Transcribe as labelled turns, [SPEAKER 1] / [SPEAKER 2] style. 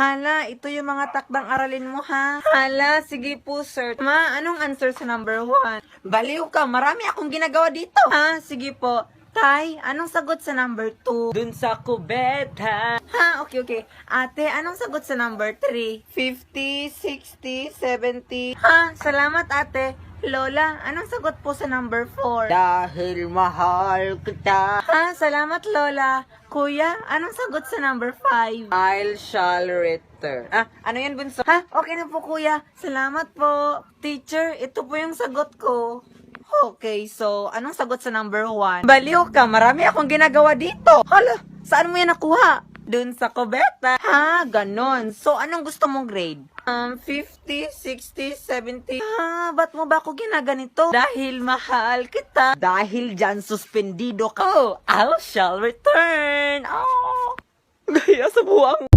[SPEAKER 1] Hala, ito yung mga takdang aralin mo, ha? Hala, sige po, sir. Ma, anong answer sa number 1? Baliw ka, marami akong ginagawa dito. Ha, sige po. Tay, anong sagot sa number 2? Dun sa kubeta. Ha, okay. Ate, anong sagot sa number 3? 50, 60, 70. Ha, salamat ate. Lola, anong sagot po sa number 4?
[SPEAKER 2] Dahil mahal kita,
[SPEAKER 1] Ha, salamat Lola. Kuya, anong sagot sa number 5?
[SPEAKER 2] I shall return.
[SPEAKER 1] Ano yan, bunso? Ha, okay na po kuya. Salamat po. Teacher, ito po yung sagot ko. Okay, so, anong sagot sa number 1? Baliw ka, marami akong ginagawa dito. Hala, saan mo yan nakuha? Dun sa kubeta. Ha, ganon. So, anong gusto mong grade? 50, 60, 70. Ha, ba't mo ba ako ginaganito? Dahil mahal kita.
[SPEAKER 2] Dahil dyan suspendido ka.
[SPEAKER 1] Oh, I shall return. Oh. Gaya sa buwang